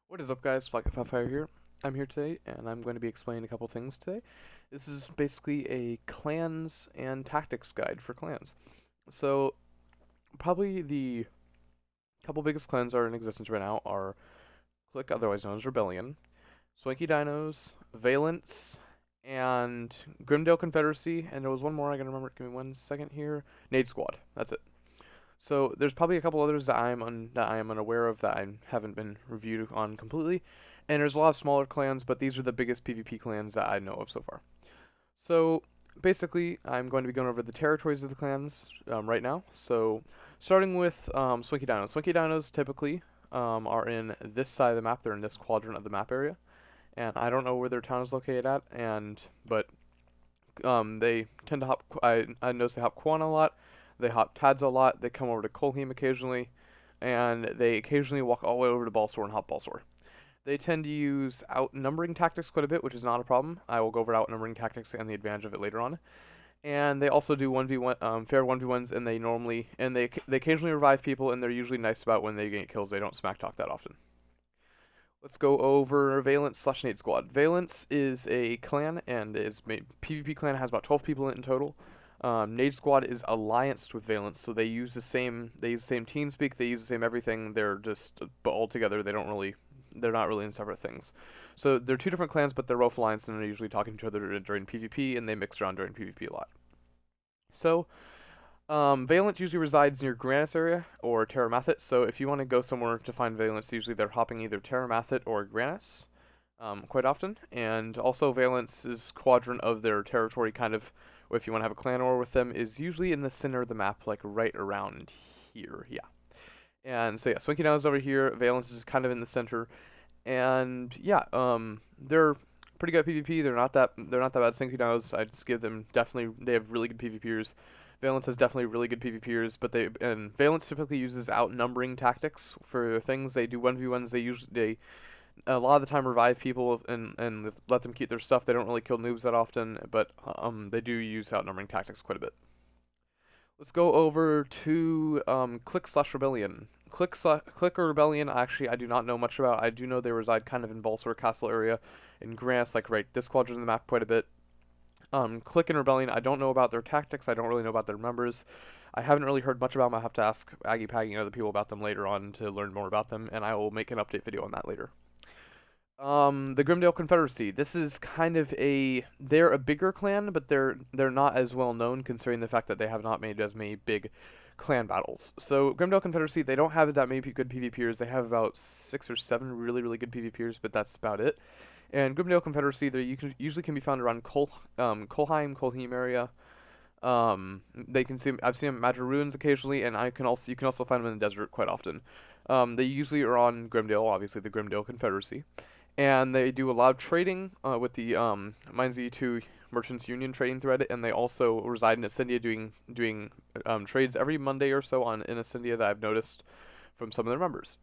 What is up, guys? Fire here. I'm here today, and I'm going to be explaining a couple things today. This is basically a clans and tactics guide for clans. So, probably the couple biggest clans that are in existence right now are Click, otherwise known as Rebellion, Swanky Dinos, Valence, and Grimdale Confederacy, and there was one more I gotta remember. Give me 1 second here. Nade Squad. That's it. So there's probably a couple others that I am unaware of that I haven't been reviewed on completely, and there's a lot of smaller clans, but these are the biggest PvP clans that I know of so far. So basically, I'm going to be going over the territories of the clans right now. So starting with Swanky Dinos. Swanky Dinos typically are in this side of the map. They're in this quadrant of the map area, and I don't know where their town is located at, but they tend to hop. I notice they hop Quan a lot. They hop Tads a lot. They come over to Kolheim occasionally, and they occasionally walk all the way over to Balsor and hop Balsor. They tend to use outnumbering tactics quite a bit, which is not a problem. I will go over outnumbering tactics and the advantage of it later on. And they also do 1v1 fair 1v1s, and they occasionally revive people, and they're usually nice about when they get kills. They don't smack talk that often. Let's go over Valence slash Nate Squad. Valence is a clan, and is PvP clan, has about 12 people in total. Nade Squad is allianced with Valence, so they use the same team speak, they use the same everything. They're just but all together. They're not really in separate things. So they're two different clans, but they're both alliance, and they're usually talking to each other during PvP, and they mix around during PvP a lot. So Valence usually resides near Granis area or Terramathit, so if you want to go somewhere to find Valence, usually they're hopping either Terramathit or Granis quite often. And also Valence's quadrant of their territory, kind of, if you want to have a clan war with them, is usually in the center of the map, like right around here, yeah. And so yeah, Swinky Down is over here, Valence is kind of in the center, and yeah, they're pretty good at PvP. They're not that bad. Swinky Downs, I just give them definitely. They have really good PvPers. Valence has definitely really good PvPers, but Valence typically uses outnumbering tactics for things. They do 1v1s. They a lot of the time revive people and let them keep their stuff. They don't really kill noobs that often, but they do use outnumbering tactics quite a bit. Let's go over to Click slash Rebellion. Click or Rebellion, actually, I do not know much about. I do know they reside kind of in Balsor Castle area, in Grass, like right this quadrant of the map quite a bit. Click and Rebellion, I don't know about their tactics. I don't really know about their members. I haven't really heard much about them. I have to ask Aggie Paggy and other people about them later on to learn more about them, and I will make an update video on that later. The Grimdale Confederacy. This is kind of they're a bigger clan, but they're not as well known considering the fact that they have not made as many big clan battles. So Grimdale Confederacy, they don't have that many good PvPers. They have about 6 or 7 really good PvPers, but that's about it. And Grimdale Confederacy, they usually can be found around Kolheim area. I've seen them at Madra Ruins occasionally, and you can also find them in the desert quite often. They usually are on Grimdale, obviously the Grimdale Confederacy, and they do a lot of trading with the MineZ2 Merchants Union trading thread, and they also reside in Ascendia doing trades every Monday or so in Ascendia that I've noticed from some of their members.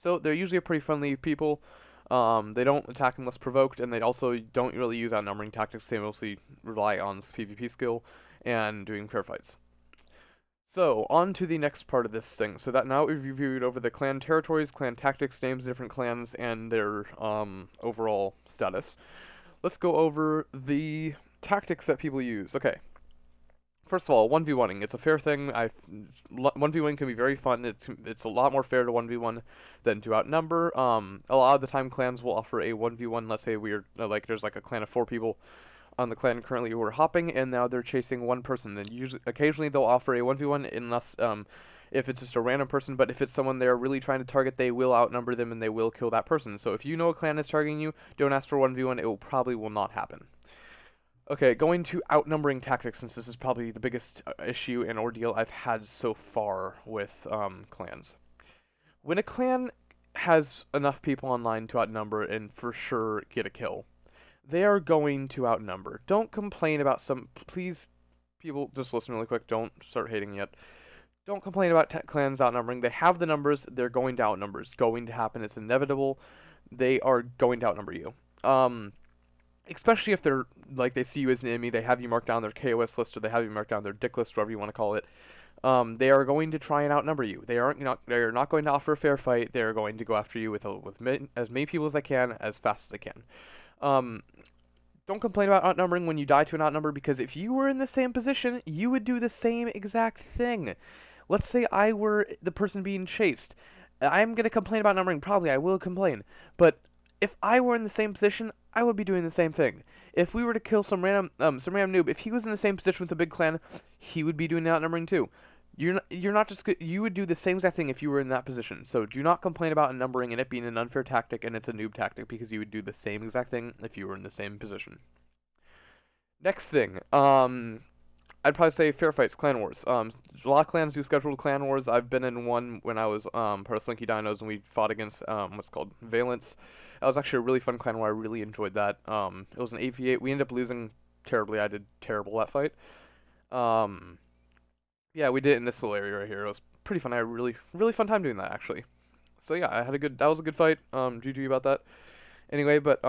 So they're usually a pretty friendly people. They don't attack unless provoked, and they also don't really use outnumbering tactics. They mostly rely on PvP skill and doing fair fights. So, on to the next part of this thing. So that now we've reviewed over the clan territories, clan tactics, names of different clans, and their overall status. Let's go over the tactics that people use. Okay. First of all, 1v1ing. It's a fair thing. 1v1 can be very fun. It's a lot more fair to 1v1 than to outnumber. A lot of the time clans will offer a 1v1. Let's say there's like a clan of 4 people on the clan currently who are hopping, and now they're chasing one person. And occasionally they'll offer a 1v1 unless if it's just a random person, but if it's someone they're really trying to target, they will outnumber them and they will kill that person. So if you know a clan is targeting you, don't ask for 1v1. It probably will not happen. Okay, going to outnumbering tactics, since this is probably the biggest issue and ordeal I've had so far with clans. When a clan has enough people online to outnumber and for sure get a kill, they are going to outnumber. Don't complain about please, people, just listen really quick. Don't start hating yet. Don't complain about clans outnumbering. They have the numbers. They're going to outnumber. It's going to happen. It's inevitable. They are going to outnumber you. Especially if they're like they see you as an enemy, they have you marked down their KOS list, or they have you marked down their dick list, whatever you want to call it. They are going to try and outnumber you. They're not going to offer a fair fight. They're going to go after you with as many people as they can, as fast as they can. Um, don't complain about outnumbering when you die to an outnumber, because if you were in the same position, you would do the same exact thing. Let's say I were the person being chased. I'm going to complain about numbering. Probably I will complain. But if I were in the same position, I would be doing the same thing. If we were to kill some random noob, if he was in the same position with the big clan, he would be doing the outnumbering too. You're not just you would do the same exact thing if you were in that position. So do not complain about numbering and it being an unfair tactic and it's a noob tactic, because you would do the same exact thing if you were in the same position. Next thing, I'd probably say fair fights, clan wars. A lot of clans do scheduled clan wars. I've been in one when I was part of Slinky Dinos and we fought against what's called Valence. That was actually a really fun clan war. I really enjoyed that. It was an 8v8. We ended up losing terribly. I did terrible that fight. Um, yeah, we did it in this little area right here. It was pretty fun. I had a really fun time doing that actually. So yeah, that was a good fight. GG about that. Anyway, but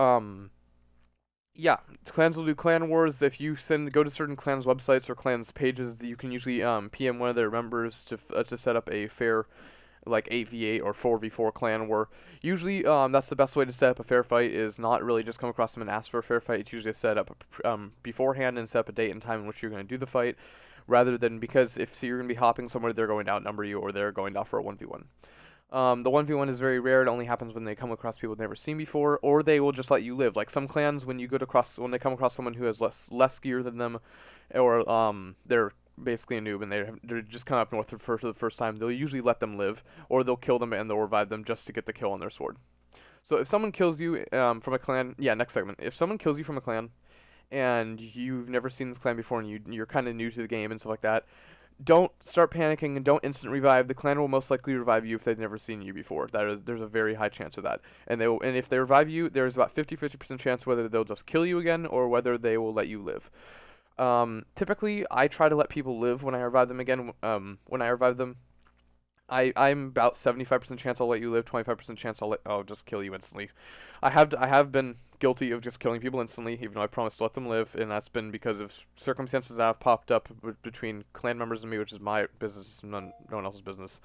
yeah, clans will do clan wars. If you go to certain clans' websites or clans' pages, you can usually PM one of their members to set up a fair, like 8v8 or 4v4 clan war. Usually, that's the best way to set up a fair fight, is not really just come across them and ask for a fair fight. It's usually set up beforehand and set up a date and time in which you're going to do the fight, rather than, because if you're going to be hopping somewhere, they're going to outnumber you or they're going to offer a 1v1. The 1v1 is very rare. It only happens when they come across people they've never seen before, or they will just let you live. Like some clans, when they come across someone who has less gear than them, or they're basically a noob and they're just coming up north for the first time, they'll usually let them live, or they'll kill them and they'll revive them just to get the kill on their sword. So if someone kills you from a clan, yeah, next segment. If someone kills you from a clan, and you've never seen the clan before, and you're kind of new to the game and stuff like that, don't start panicking and don't instant revive. The clan will most likely revive you if they've never seen you before. There's a very high chance of that. And if they revive you, there's about 50% chance whether they'll just kill you again or whether they will let you live. Typically, I try to let people live when I revive them again. When I revive them, I'm about 75% chance I'll let you live, 25% chance I'll just kill you instantly. I have been guilty of just killing people instantly, even though I promised to let them live, and that's been because of circumstances that have popped up between clan members and me, which is my business, no one else's business.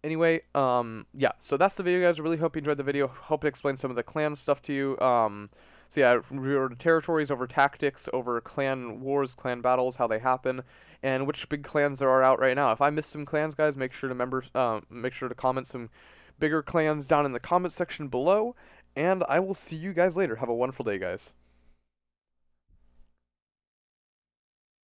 Anyway, yeah, so that's the video, guys. I really hope you enjoyed the video. Hope it explained some of the clan stuff to you. So yeah, we over territories, over tactics, over clan wars, clan battles, how they happen, and which big clans there are out right now. If I missed some clans, guys, make sure to comment some bigger clans down in the comment section below, and I will see you guys later. Have a wonderful day, guys.